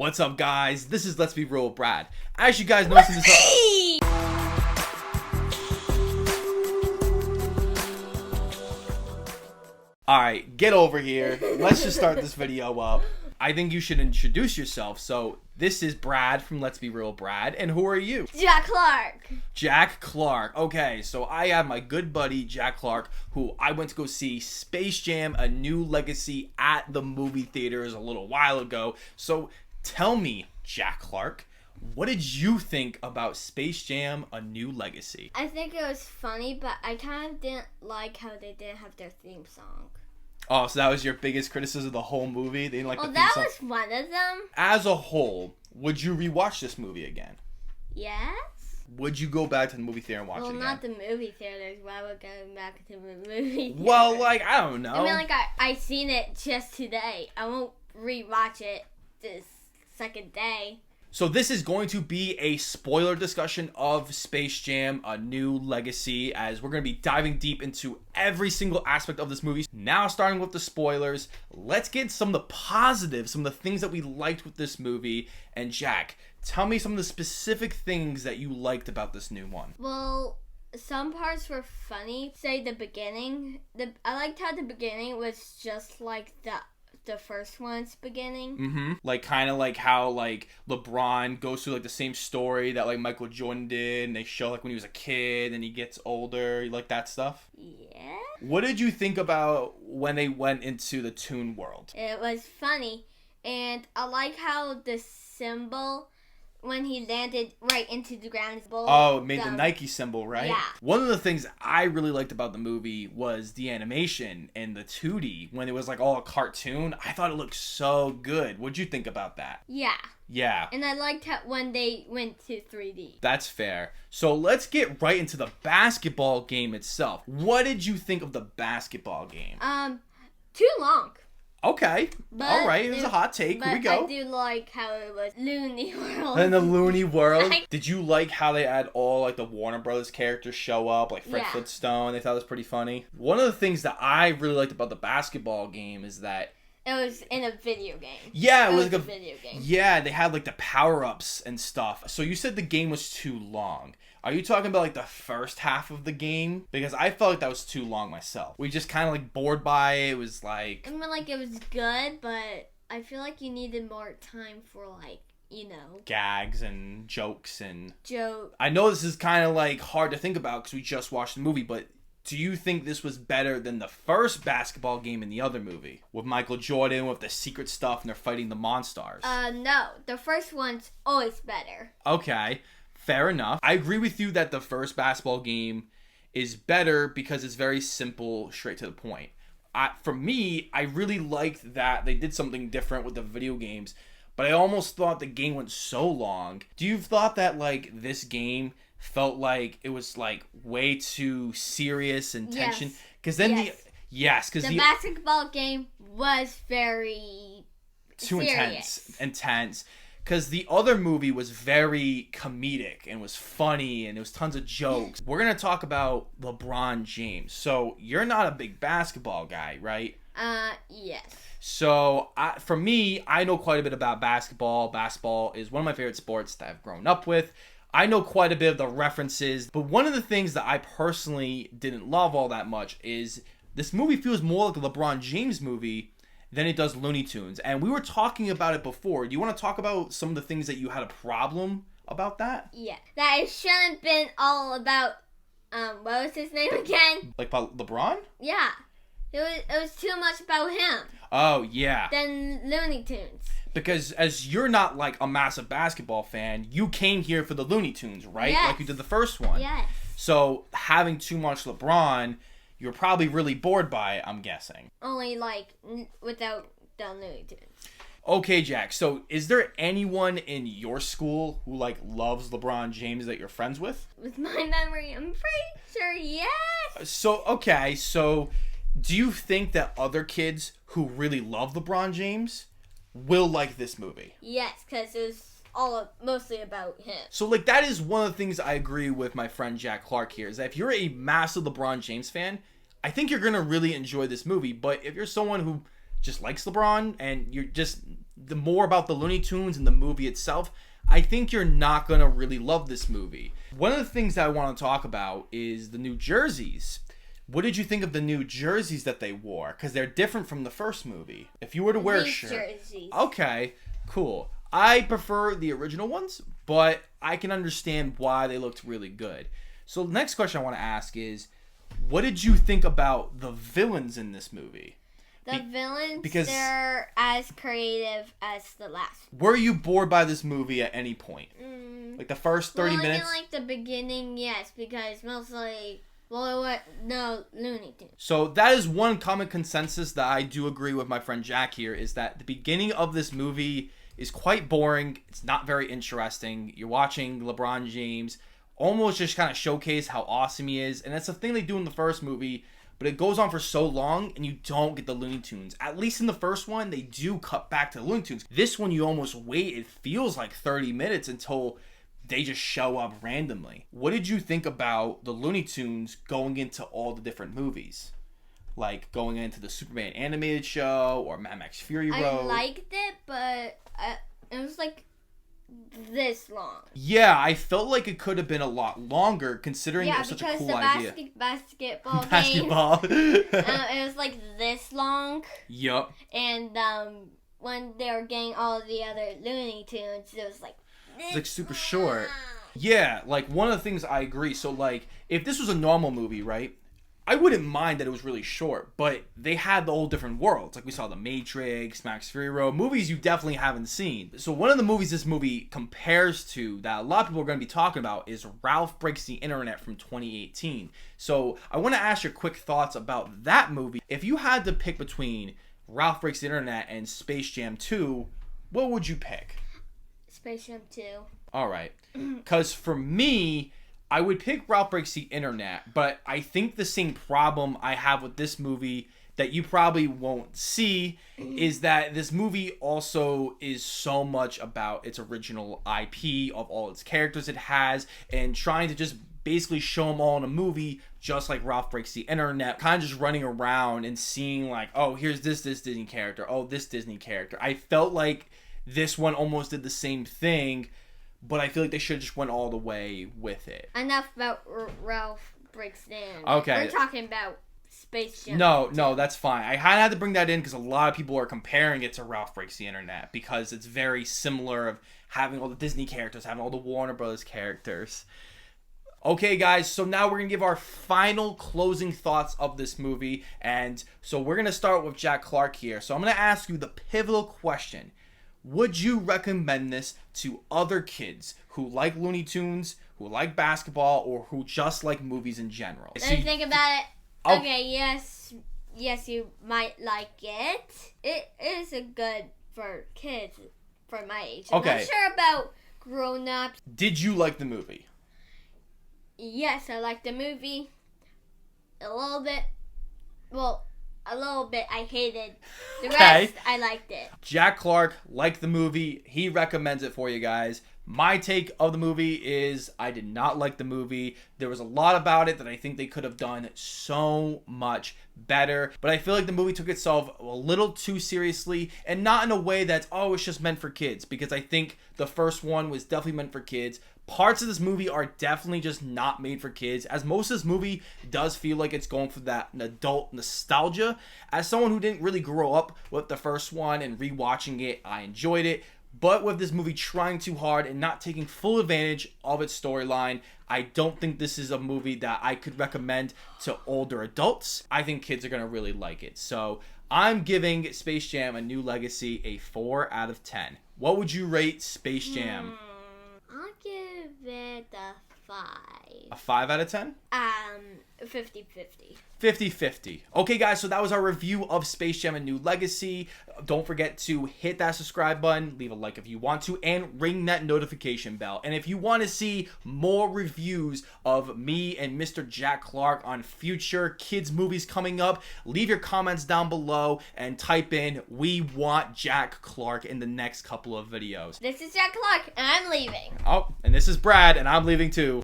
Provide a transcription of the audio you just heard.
What's up, guys? This is Let's Be Real with Brad. As you guys know, since this Alright, get over here. Let's just start this video up. I think you should introduce yourself. So, this is Brad from Let's Be Real Brad, and who are you? Jack Clark. Jack Clark. Okay, so I have my good buddy Jack Clark, who I went to go see Space Jam: A New Legacy at the movie theaters a little while ago. So, tell me, Jack Clark, what did you think about Space Jam: A New Legacy? I think it was funny, but I kind of didn't like how they didn't have their theme song. Oh, so that was your biggest criticism of the whole movie? They didn't like the theme that song? was one of them. As a whole, would you rewatch this movie again? Yes. Would you go back to the movie theater and watch it Well, again? not the movie theaters. Why would I go back to the movie theater? Well, like, I don't know. I mean, like, I seen it just today. I won't rewatch it this second day. So this is going to be a spoiler discussion of Space Jam: A New Legacy, as we're going to be diving deep into every single aspect of this movie. Now, starting with the spoilers, let's get some of the positives, some of the things that we liked with this movie. And Jack, tell me some of the specific things that you liked about this new one. Well, some parts were funny. Say the beginning. I liked how the beginning was just like the first one's beginning. Mm-hmm. Like, kind of like how, like, LeBron goes through, like, the same story that, like, Michael Jordan did, and they show, like, when he was a kid and he gets older. You like that stuff? Yeah. What did you think about when they went into the Toon World? It was funny, and I like how the symbol, when he landed right into the ground. Oh, it made the Nike symbol, right? Yeah. One of the things I really liked about the movie was the animation and the 2D. When it was like all a cartoon, I thought it looked so good. What'd you think about that? Yeah. Yeah. And I liked how when they went to 3D. That's fair. So let's get right into the basketball game itself. What did you think of the basketball game? Too long. Okay. All right. It was a hot take. Here we go. I do like how it was Looney World. In the Looney World. Did you like how they had all, like, the Warner Brothers characters show up? Like Fred Flintstone. They thought it was pretty funny. One of the things that I really liked about the basketball game is that it was in a video game. Yeah, it was like a video game. Yeah, they had, like, the power-ups and stuff. So you said the game was too long. Are you talking about, like, the first half of the game? Because I felt like that was too long myself. We just kind of, like, bored by it. It was like... I mean, like, it was good, but I feel like you needed more time for, like, you know... gags and jokes and... Joke. I know this is kind of, like, hard to think about because we just watched the movie, but do you think this was better than the first basketball game in the other movie? With Michael Jordan, with the secret stuff, and they're fighting the Monstars? No. The first one's always better. Okay. Fair enough. I agree with you that the first basketball game is better because it's very simple, straight to the point. For me, I really liked that they did something different with the video games, but I almost thought the game went so long. Do you thought that, like, this game felt like it was, like, way too serious and tension? Because then the basketball game was very too serious. intense. Because the other movie was very comedic and was funny and there was tons of jokes. We're going to talk about LeBron James. So, you're not a big basketball guy, right? Yes. So, for me, I know quite a bit about basketball. Basketball is one of my favorite sports that I've grown up with. I know quite a bit of the references. But one of the things that I personally didn't love all that much is this movie feels more like a LeBron James movie than it does Looney Tunes. And we were talking about it before. Do you want to talk about some of the things that you had a problem about that? Yeah. That it shouldn't been all about, what was his name again? Like about LeBron? Yeah. It was too much about him. Oh, yeah. Than Looney Tunes. Because as you're not, like, a massive basketball fan, you came here for the Looney Tunes, right? Yes. Like you did the first one. Yes. So having too much LeBron, you're probably really bored by it, I'm guessing. Only, like, without the Looney Tunes. Okay, Jack, so is there anyone in your school who, like, loves LeBron James that you're friends with? With my memory, I'm pretty sure yes. So do you think that other kids who really love LeBron James will like this movie? Yes, because it was mostly about him. So, like, that is one of the things I agree with my friend Jack Clark here, is that if you're a massive LeBron James fan, I think you're going to really enjoy this movie. But if you're someone who just likes LeBron and you're just the more about the Looney Tunes and the movie itself, I think you're not going to really love this movie. One of the things that I want to talk about is the new jerseys. What did you think of the new jerseys that they wore? Because they're different from the first movie. If you were to wear a shirt. Jerseys. Okay, cool. I prefer the original ones, but I can understand why they looked really good. So the next question I want to ask is, what did you think about the villains in this movie? The villains, because they're as creative as the last. Were you bored by this movie at any point? Like the first 30 minutes? In like the beginning, yes, because mostly, no, Looney Tunes. So that is one common consensus that I do agree with my friend Jack here, is that the beginning of this movie is quite boring. It's not very interesting. You're watching LeBron James almost just kind of showcase how awesome he is, and that's the thing they do in the first movie. But it goes on for so long, and you don't get the Looney Tunes. At least in the first one, they do cut back to the Looney Tunes. This one, you almost wait. It feels like 30 minutes until they just show up randomly. What did you think about the Looney Tunes going into all the different movies? Like going into the Superman animated show or Mad Max Fury Road? I liked it, but it was like this long. Yeah, I felt like it could have been a lot longer considering it was such a cool idea. Basketball game. Basketball. It was like this long. Yup. And when they were getting all the other Looney Tunes, it was like this. It's like super short. Yeah, like one of the things I agree. So like if this was a normal movie, right? I wouldn't mind that it was really short, but they had the whole different worlds. Like we saw The Matrix, Max Fury Road, movies you definitely haven't seen. So one of the movies this movie compares to that a lot of people are going to be talking about is Ralph Breaks the Internet from 2018. So I want to ask your quick thoughts about that movie. If you had to pick between Ralph Breaks the Internet and Space Jam 2, what would you pick? Space Jam 2. All right. Because for me, I would pick Ralph Breaks the Internet, but I think the same problem I have with this movie that you probably won't see is that this movie also is so much about its original IP of all its characters it has, and trying to just basically show them all in a movie, just like Ralph Breaks the Internet, kind of just running around and seeing like, oh, here's this Disney character, oh, this Disney character. I felt like this one almost did the same thing, but I feel like they should have just went all the way with it. Enough about Ralph Breaks the Internet. Okay. We're talking about Space Jam. No, that's fine. I had to bring that in because a lot of people are comparing it to Ralph Breaks the Internet because it's very similar of having all the Disney characters, having all the Warner Brothers characters. Okay, guys, so now we're going to give our final closing thoughts of this movie. And so we're going to start with Jack Clark here. So I'm going to ask you the pivotal question. Would you recommend this to other kids who like Looney Tunes, who like basketball, or who just like movies in general? Let me think about it. Okay, yes, you might like it. It is a good for kids for my age. I'm not sure about grown-ups. Did you like the movie? Yes, I liked the movie. A little bit. Well, a little bit I hated. The rest, I liked it. Jack Clark liked the movie. He recommends it for you guys. My take of the movie is I did not like the movie. There was a lot about it that I think they could have done so much better. But I feel like the movie took itself a little too seriously, and not in a way that's, oh, it's just meant for kids. Because I think the first one was definitely meant for kids. Parts of this movie are definitely just not made for kids, as most of this movie does feel like it's going for that adult nostalgia. As someone who didn't really grow up with the first one and rewatching it, I enjoyed it. But with this movie trying too hard and not taking full advantage of its storyline, I don't think this is a movie that I could recommend to older adults. I think kids are going to really like it. So I'm giving Space Jam: A New Legacy a 4 out of 10. What would you rate Space Jam? I'll give it a 5. A 5 out of 10? 50-50. 50-50. Okay, guys, so that was our review of Space Jam: A New Legacy. Don't forget to hit that subscribe button, leave a like if you want to, and ring that notification bell. And if you want to see more reviews of me and Mr. Jack Clark on future kids movies coming up, leave your comments down below and type in, "We want Jack Clark" in the next couple of videos. This is Jack Clark, and I'm leaving. Oh, and this is Brad, and I'm leaving too.